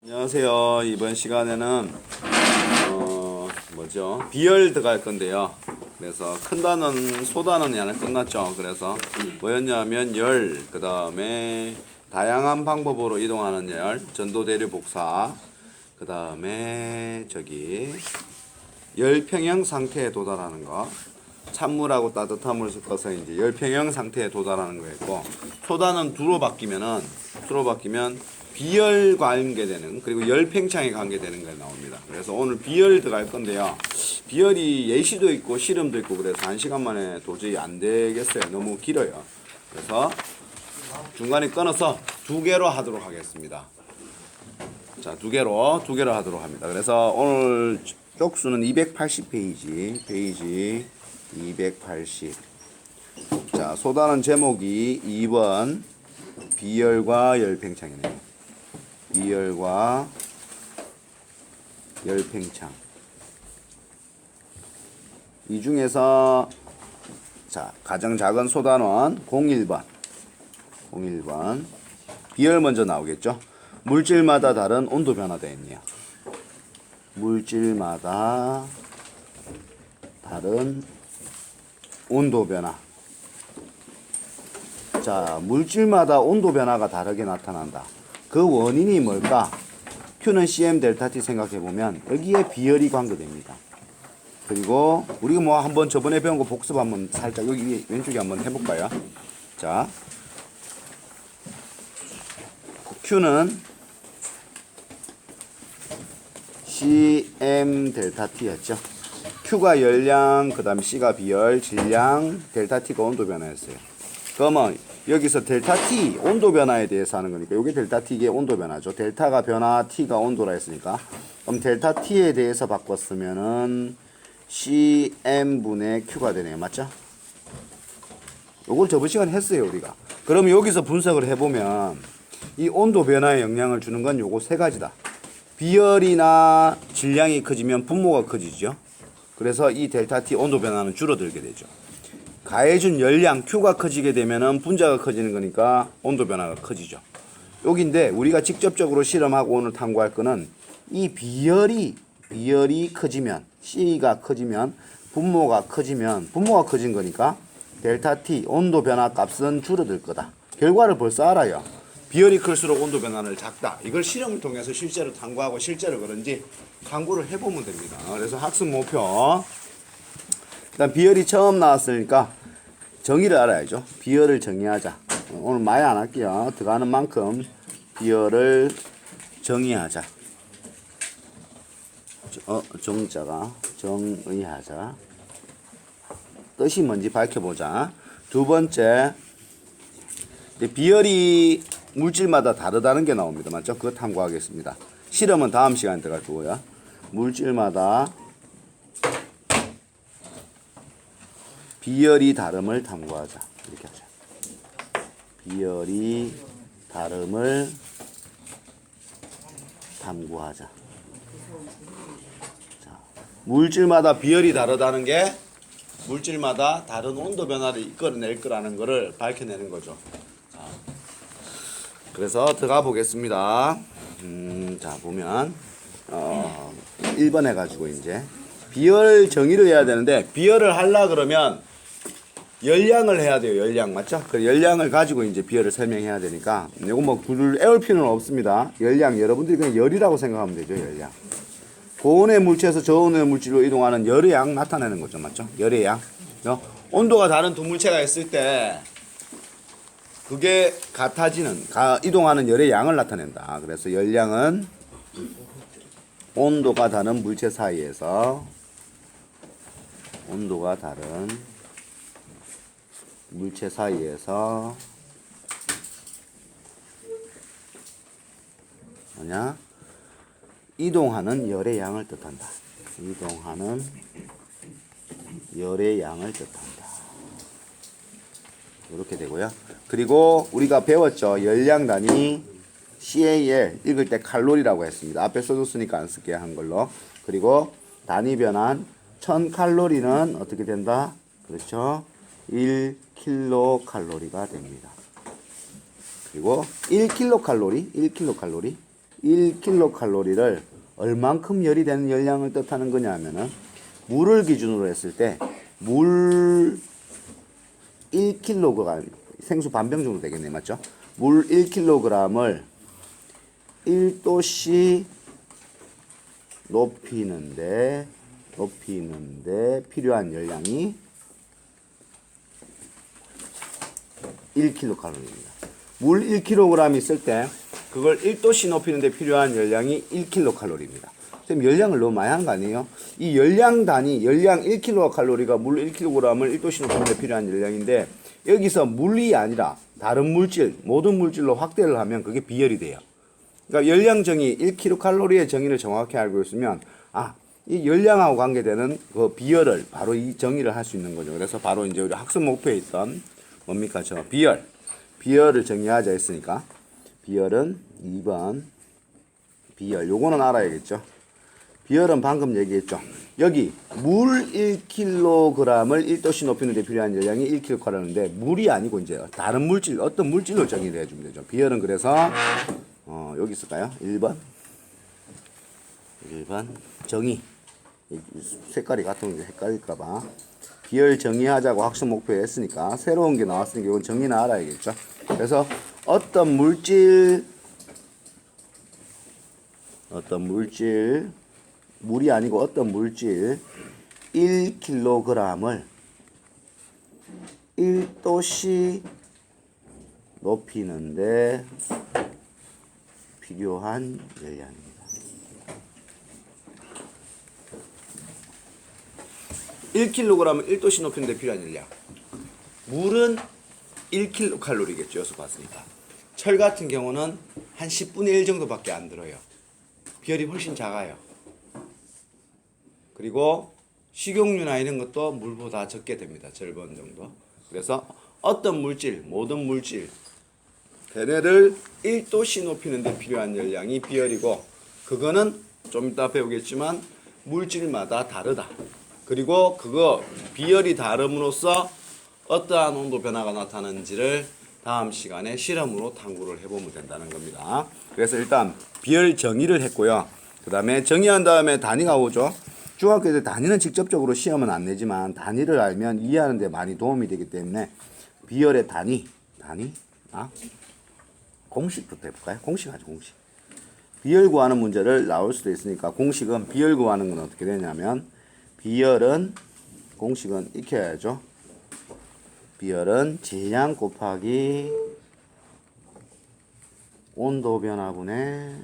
안녕하세요. 이번 시간에는 비열 들어갈 건데요. 그래서 큰 단어는 소단어는 하나 끝났죠. 그래서 뭐였냐면 열, 그 다음에 다양한 방법으로 이동하는 열, 전도대류 복사, 그 다음에 열평형 상태에 도달하는 거, 찬물하고 따뜻한 물 섞어서 이제 열평형 상태에 도달하는 거였고, 소단은 두로 바뀌면 비열과 관계되는, 그리고 열팽창에 관계되는 게 나옵니다. 그래서 오늘 비열 들어갈 건데요. 비열이 예시도 있고 실험도 있고 그래서 1시간 만에 도저히 안 되겠어요. 너무 길어요. 그래서 중간에 끊어서 2개로 하도록 하겠습니다. 자, 2개로 하도록 합니다. 그래서 오늘 쪽수는 280페이지 280. 자, 소단은 제목이 2번 비열과 열팽창이네요. 비열과 열팽창. 이 중에서 자, 가장 작은 소단원 01번. 비열 먼저 나오겠죠. 물질마다 다른 온도 변화 되어 있네요. 물질마다 다른 온도 변화. 자, 물질마다 온도 변화가 다르게 나타난다. 그 원인이 뭘까? Q는 CM 델타 T 생각해보면 여기에 비열이 관계됩니다. 그리고 우리가 뭐 한번 저번에 배운 거 복습 한번 살짝 여기 왼쪽에 한번 해볼까요? 자, Q는 CM 델타 T였죠. Q가 열량, 그 다음에 C가 비열, 질량, 델타 T가 온도 변화였어요. 그러면 여기서 델타 T 온도 변화에 대해서 하는 거니까 이게 델타 T 이게 온도 변화죠. 델타가 변화, T가 온도라 했으니까 그럼 델타 T에 대해서 바꿨으면은 CM분의 Q가 되네요. 맞죠? 요걸 저번 시간에 했어요 우리가. 그럼 여기서 분석을 해보면 이 온도 변화에 영향을 주는 건 요거 세 가지다. 비열이나 질량이 커지면 분모가 커지죠. 그래서 이 델타 T 온도 변화는 줄어들게 되죠. 가해준 열량 Q가 커지게 되면은 분자가 커지는 거니까 온도 변화가 커지죠. 여기인데 우리가 직접적으로 실험하고 오늘 탐구할 거는 이 비열이 커지면 C가 커지면 분모가 커진 거니까 델타 T 온도 변화 값은 줄어들 거다. 결과를 벌써 알아요. 비열이 클수록 온도 변화는 작다. 이걸 실험을 통해서 실제로 탐구하고 실제로 그런지 탐구를 해보면 됩니다. 그래서 학습 목표. 일단 비열이 처음 나왔으니까 정의를 알아야죠. 비열을 정의하자. 오늘 많이 안 할게요. 들어가는 만큼 비열을 정의하자. 정자가 정의하자. 뜻이 뭔지 밝혀보자. 두 번째, 비열이 물질마다 다르다는 게 나옵니다. 맞죠? 그거 탐구하겠습니다. 실험은 다음 시간에 들어갈 거고요. 물질마다 비열이 다름을 탐구하자. 이렇게 하자. 비열이 다름을 탐구하자. 자, 물질마다 비열이 다르다는 게 물질마다 다른 온도 변화를 이끌어낼 거라는 거를 밝혀내는 거죠. 자, 그래서 들어가 보겠습니다. 자, 보면 1번 해가지고 이제 비열 정의를 해야 되는데 비열을 하려 그러면 열량을 해야 돼요. 열량 맞죠? 그 열량을 가지고 이제 비열을 설명해야 되니까 이거 뭐 글 애울 필요는 없습니다. 열량 여러분들이 그냥 열이라고 생각하면 되죠. 열량. 고온의 물체에서 저온의 물질로 이동하는 열의 양 나타내는 거죠. 맞죠? 열의 양. 온도가 다른 두 물체가 있을 때 그게 이동하는 열의 양을 나타낸다. 그래서 열량은 온도가 다른 물체 사이에서 이동하는 열의 양을 뜻한다. 이동하는 열의 양을 뜻한다. 이렇게 되고요. 그리고 우리가 배웠죠. 열량 단위 CAL 읽을 때 칼로리라고 했습니다. 앞에 써줬으니까 안 쓸게요. 한글로. 그리고 단위 변환 1000칼로리는 어떻게 된다? 그렇죠. 1kcal가 됩니다. 그리고 1kcal 1kcal를 얼만큼 열이 되는 열량을 뜻하는 거냐 하면은 물을 기준으로 했을 때 물 1kg 생수 반병 정도 되겠네 맞죠? 물 1kg을 1도씨 높이는데 필요한 열량이 1kcal입니다. 물 1kg 있을 때 그걸 1도씨 높이는데 필요한 열량이 1kcal입니다. 선생님 열량을 너무 많이 하는 거 아니에요? 이 열량 단위, 열량 1kcal가 물 1kg을 1도씨 높이는데 필요한 열량인데 여기서 물이 아니라 다른 물질, 모든 물질로 확대를 하면 그게 비열이 돼요. 그러니까 열량 정의 1kcal의 정의를 정확히 알고 있으면 이 열량하고 관계되는 그 비열을 바로 이 정의를 할 수 있는 거죠. 그래서 바로 이제 우리 학습 목표에 있던 뭡니까? 저 비열을 정의하자 했으니까 비열은 2번 비열 요거는 알아야겠죠. 비열은 방금 얘기했죠. 여기 물 1kg을 1도씨 높이는 데 필요한 열량이 1kcal인데 물이 아니고 이제 다른 물질 어떤 물질로 정의를 해주면 되죠. 비열은 그래서 여기 있을까요? 1번 정의 색깔이 같은 게 헷갈릴까봐 비열 정의하자고 학습 목표에 했으니까 새로운 게 나왔으니까 이건 정의는 알아야겠죠. 그래서 어떤 물질 물이 아니고 어떤 물질 1kg을 1도씨 높이는데 필요한 열량입니다. 1kg은 1도씨 높이는데 필요한 열량. 물은 1kcal겠죠. 여기서 봤으니까. 철 같은 경우는 한 10분의 1 정도밖에 안 들어요. 비열이 훨씬 작아요. 그리고 식용유나 이런 것도 물보다 적게 됩니다. 절반 정도. 그래서 어떤 물질, 모든 물질 걔네를 1도씨 높이는 데 필요한 열량이 비열이고 그거는 좀 이따 배우겠지만 물질마다 다르다. 그리고 그거 비열이 다름으로써 어떠한 온도 변화가 나타나는지를 다음 시간에 실험으로 탐구를 해보면 된다는 겁니다. 그래서 일단 비열 정의를 했고요. 그 다음에 정의한 다음에 단위가 오죠. 중학교 때 단위는 직접적으로 시험은 안 내지만 단위를 알면 이해하는 데 많이 도움이 되기 때문에 비열의 단위 공식부터 해볼까요? 공식 하죠. 공식. 비열 구하는 문제를 나올 수도 있으니까 공식은 비열 구하는 건 어떻게 되냐면 비열은 공식은 익혀야죠. 비열은 질량 곱하기 온도 변화분의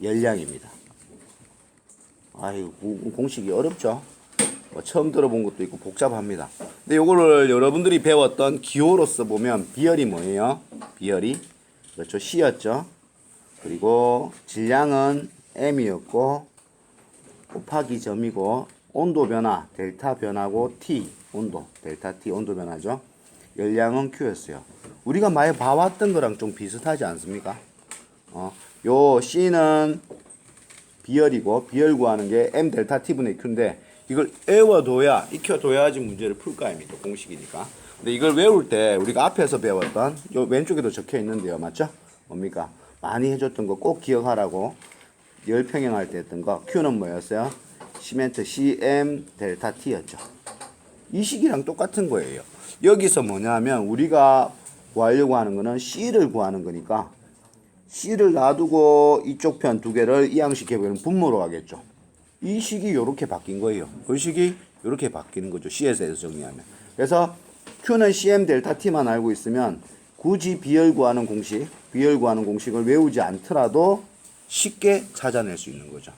열량입니다. 아이고 공식이 어렵죠. 처음 들어본 것도 있고 복잡합니다. 근데 요거를 여러분들이 배웠던 기호로서 보면 비열이 뭐예요? 비열이 그렇죠. C였죠. 그리고 질량은 M이었고 곱하기 점이고 온도 변화 델타 변화고 T 온도 델타 T 온도 변화죠. 열량은 Q였어요. 우리가 많이 봐왔던 거랑 좀 비슷하지 않습니까? 요 C는 비열이고 비열 구하는 게 M 델타 T분의 Q인데 이걸 외워둬야 익혀둬야지 문제를 풀 거 아닙니까? 공식이니까. 근데 이걸 외울 때 우리가 앞에서 배웠던 요 왼쪽에도 적혀 있는데요. 맞죠? 뭡니까? 많이 해줬던 거 꼭 기억하라고 열평형 할 때 했던 거 Q는 뭐였어요? 시멘트 CM 델타 T였죠. 이 식이랑 똑같은 거예요. 여기서 뭐냐면 우리가 구하려고 하는 거는 C를 구하는 거니까 C를 놔두고 이쪽 편 두 개를 이항시켜보면 분모로 하겠죠. 이 식이 이렇게 바뀐 거예요. 그 식이 이렇게 바뀌는 거죠. C에서 정리하면. 그래서 Q는 CM 델타 T만 알고 있으면 굳이 비열 구하는 공식을 외우지 않더라도 쉽게 찾아낼 수 있는 거죠.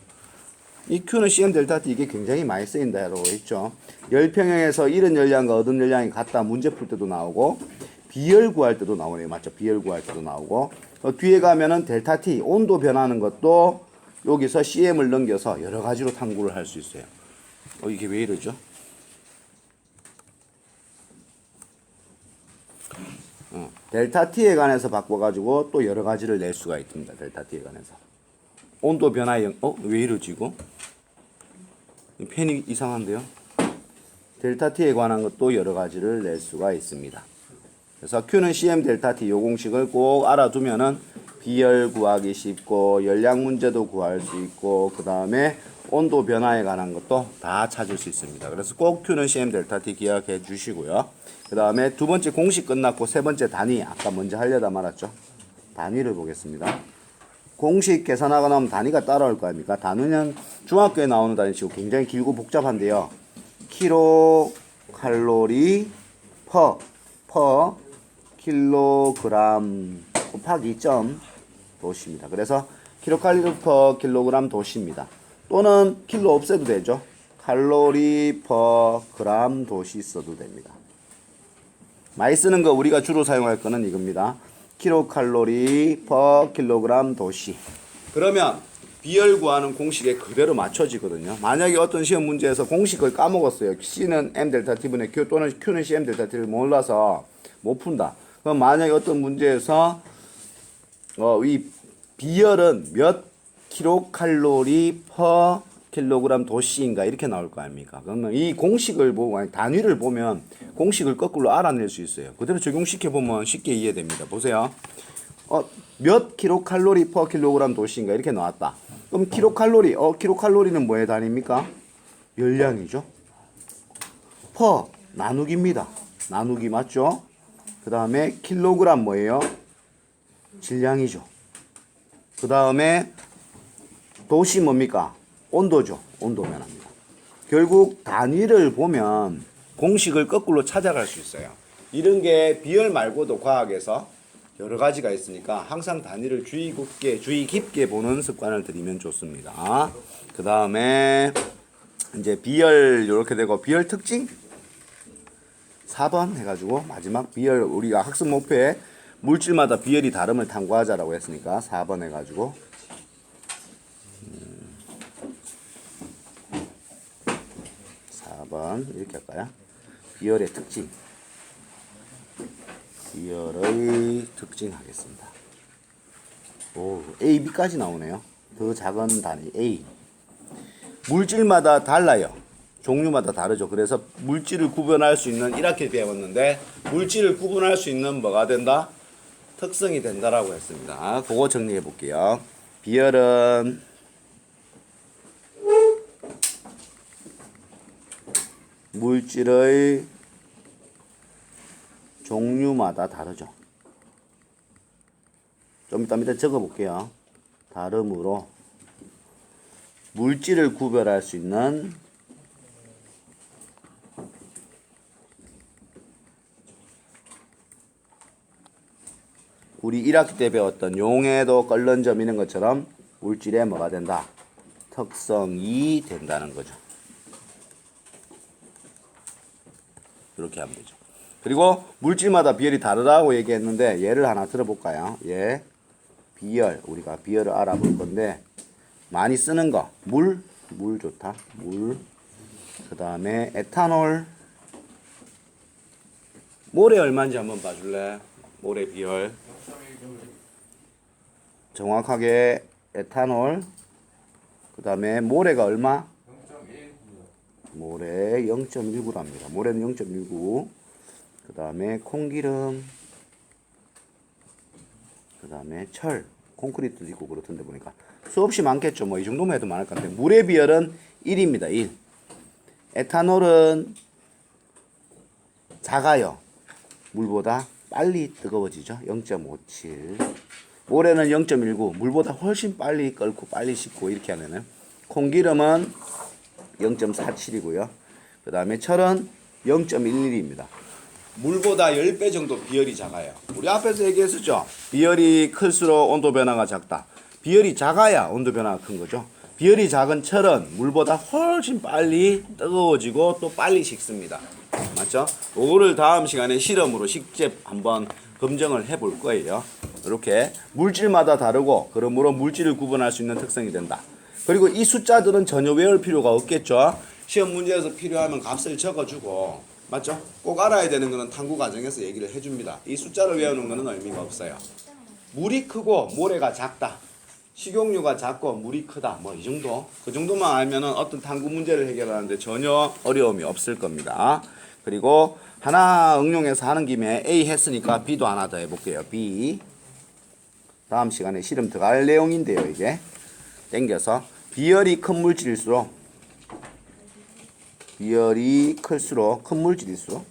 이 Q는 CM 델타 T 이게 굉장히 많이 쓰인다라고 했죠. 열평형에서 잃은 열량과 얻은 열량이 같다 문제 풀 때도 나오고 비열 구할 때도 나오네요. 맞죠? 비열 구할 때도 나오고 뒤에 가면은 델타 T 온도 변하는 것도 여기서 CM을 넘겨서 여러 가지로 탐구를 할 수 있어요. 이게 왜 이러죠? 델타 T에 관해서 바꿔가지고 또 여러 가지를 낼 수가 있습니다. 델타 T에 관해서. 온도 변화형, 왜 이러지, 이거? 펜이 이상한데요? 델타 T에 관한 것도 여러 가지를 낼 수가 있습니다. 그래서 Q는 CM 델타 T 요 공식을 꼭 알아두면은 비열 구하기 쉽고 열량 문제도 구할 수 있고 그 다음에 온도 변화에 관한 것도 다 찾을 수 있습니다. 그래서 꼭 Q는 CM 델타 T 기억해 주시고요. 그 다음에 두 번째 공식 끝났고 세 번째 단위 아까 먼저 하려다 말았죠. 단위를 보겠습니다. 공식 계산하고 나면 단위가 따라올 거 아닙니까? 단위는 중학교에 나오는 단위치고 굉장히 길고 복잡한데요. 킬로칼로리 퍼 킬로그램 곱하기 점 도시입니다. 그래서 킬로칼로리 퍼 킬로그램 도시입니다. 또는 킬로 없애도 되죠. 칼로리 퍼 그램 도시 써도 됩니다. 많이 쓰는 거 우리가 주로 사용할 거는 이겁니다. 킬로칼로리 퍼 킬로그램 도시. 그러면 비열 구하는 공식에 그대로 맞춰지거든요. 만약에 어떤 시험 문제에서 공식을 까먹었어요. C는 M 델타 T분의 Q 또는 Q는 CM 델타 T를 몰라서 못 푼다. 그럼 만약에 어떤 문제에서 이 비열은 몇 킬로칼로리 퍼 킬로그램 도시인가 이렇게 나올 거 아닙니까? 그러면 이 공식을 보고 아니 단위를 보면 공식을 거꾸로 알아낼 수 있어요. 그대로 적용시켜 보면 쉽게 이해됩니다. 보세요. 몇 킬로칼로리 퍼 킬로그램 도시인가 이렇게 나왔다. 그럼 킬로칼로리 킬로칼로리는 뭐의 단위입니까? 열량이죠. 퍼 나누기입니다. 나누기 맞죠? 그 다음에 킬로그램 뭐예요? 질량이죠. 그 다음에 도시 뭡니까? 온도죠. 온도 변화입니다. 결국 단위를 보면 공식을 거꾸로 찾아갈 수 있어요. 이런 게 비열 말고도 과학에서 여러 가지가 있으니까 항상 단위를 주의 깊게 보는 습관을 들이면 좋습니다. 그 다음에 이제 비열 이렇게 되고 비열 특징 4번 해가지고 마지막 비열 우리가 학습 목표에 물질마다 비열이 다름을 탐구하자라고 했으니까 4번 해가지고 4번 이렇게 할까요? 비열의 특징 비열의 특징 하겠습니다. 오, A, B까지 나오네요. 더 작은 단위 A. 물질마다 달라요. 종류마다 다르죠. 그래서 물질을 구분할 수 있는 이렇게 배웠는데 물질을 구분할 수 있는 뭐가 된다? 특성이 된다라고 했습니다. 그거 정리해 볼게요. 비열은 물질의 종류마다 다르죠. 좀 이따 밑에 적어 볼게요. 다름으로 물질을 구별할 수 있는 우리 1학기 때 배웠던 용해도 끓는 점 이런 것처럼 물질에 뭐가 된다? 특성이 된다는 거죠. 이렇게 하면 되죠. 그리고 물질마다 비열이 다르다고 얘기했는데 예를 하나 들어볼까요? 예, 비열 우리가 비열을 알아볼 건데 많이 쓰는 거 물 좋다. 물. 그 다음에 에탄올 모래 얼마인지 한번 봐줄래? 모래 비열 정확하게 에탄올 그 다음에 모래가 얼마? 모래 0.19랍니다. 모래는 0.19. 그 다음에 콩기름. 그 다음에 철. 콘크리트도 있고 그렇던데 보니까. 수없이 많겠죠. 뭐 이 정도만 해도 많을 것 같아요. 물의 비열은 1입니다. 1. 에탄올은 작아요. 물보다 빨리 뜨거워지죠. 0.57. 모래는 0.19. 물보다 훨씬 빨리 끓고 빨리 식고 이렇게 하면은. 콩기름은 0.47이고요. 그 다음에 철은 0.11입니다. 물보다 10배 정도 비열이 작아요. 우리 앞에서 얘기했었죠. 비열이 클수록 온도 변화가 작다. 비열이 작아야 온도 변화가 큰 거죠. 비열이 작은 철은 물보다 훨씬 빨리 뜨거워지고 또 빨리 식습니다. 맞죠? 요거를 다음 시간에 실험으로 직접 한번 검증을 해볼 거예요. 이렇게 물질마다 다르고 그러므로 물질을 구분할 수 있는 특성이 된다. 그리고 이 숫자들은 전혀 외울 필요가 없겠죠. 시험 문제에서 필요하면 값을 적어주고 맞죠? 꼭 알아야 되는 거는 탐구 과정에서 얘기를 해줍니다. 이 숫자를 외우는 거는 의미가 없어요. 물이 크고 모래가 작다. 식용유가 작고 물이 크다. 뭐 이 정도. 그 정도만 알면은 어떤 탐구 문제를 해결하는데 전혀 어려움이 없을 겁니다. 그리고 하나 응용해서 하는 김에 A 했으니까 B도 하나 더 해볼게요. B. 다음 시간에 실험 들어갈 내용인데요. 이게 땡겨서 비열이 큰 물질일수록 비열이 클수록 큰 물질일수록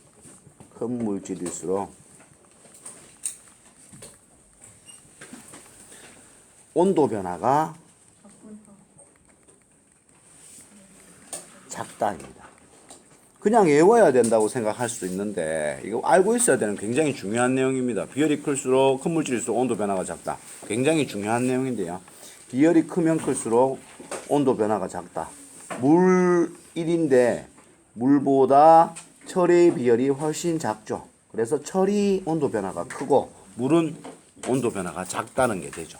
온도 변화가 작다입니다. 그냥 외워야 된다고 생각할 수도 있는데 이거 알고 있어야 되는 굉장히 중요한 내용입니다. 비열이 클수록 큰 물질일수록 온도 변화가 작다. 굉장히 중요한 내용인데요. 비열이 크면 클수록 온도 변화가 작다. 물 1인데 물보다 철의 비열이 훨씬 작죠. 그래서 철이 온도 변화가 크고 물은 온도 변화가 작다는 게 되죠.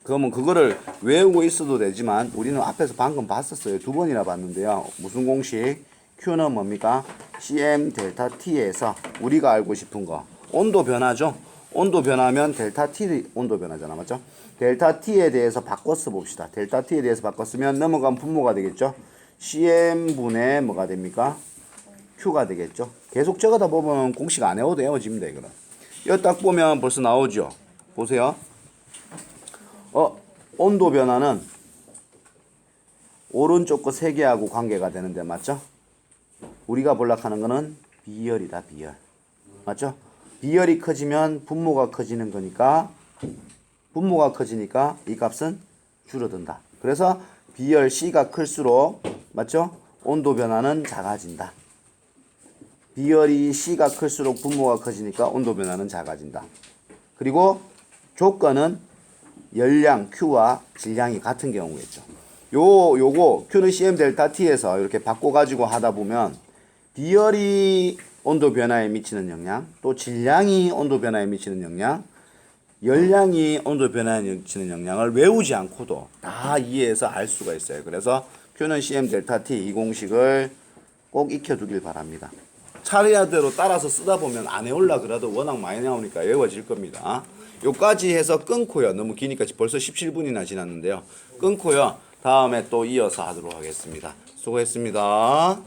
그러면 그거를 외우고 있어도 되지만 우리는 앞에서 방금 봤었어요. 2번이나 봤는데요. 무슨 공식? Q는 뭡니까? CM 델타 T에서 우리가 알고 싶은 거 온도 변화죠. 온도 변화면 델타 T 온도 변화잖아. 맞죠? 델타 T에 대해서 바꿔서 봅시다. 델타 T에 대해서 바꿨으면 넘어간 분모가 되겠죠. CM분의 뭐가 됩니까? Q가 되겠죠. 계속 적어다 보면 공식 안 외워도 외워집니다. 이거는. 이거 딱 보면 벌써 나오죠. 보세요. 온도 변화는 오른쪽 거 3개하고 관계가 되는데 맞죠? 우리가 볼락하는 거는 비열이다. 비열. 맞죠? 비열이 커지면 분모가 커지는 거니까 분모가 커지니까 이 값은 줄어든다. 그래서 비열 C가 클수록 맞죠? 온도 변화는 작아진다. 비열이 C가 클수록 분모가 커지니까 온도 변화는 작아진다. 그리고 조건은 열량 Q와 질량이 같은 경우겠죠. 요거 Q는 CM 델타 T에서 이렇게 바꿔가지고 하다 보면 비열이 온도 변화에 미치는 영향, 또 질량이 온도 변화에 미치는 영향, 열량이 온도 변화에 미치는 영향을 외우지 않고도 다 이해해서 알 수가 있어요. 그래서 Q는 CM 델타 T 이 공식을 꼭 익혀두길 바랍니다. 차례대로 따라서 쓰다 보면 안 외울라 그래도 워낙 많이 나오니까 외워질 겁니다. 요까지 해서 끊고요. 너무 기니까 벌써 17분이나 지났는데요. 끊고요. 다음에 또 이어서 하도록 하겠습니다. 수고했습니다.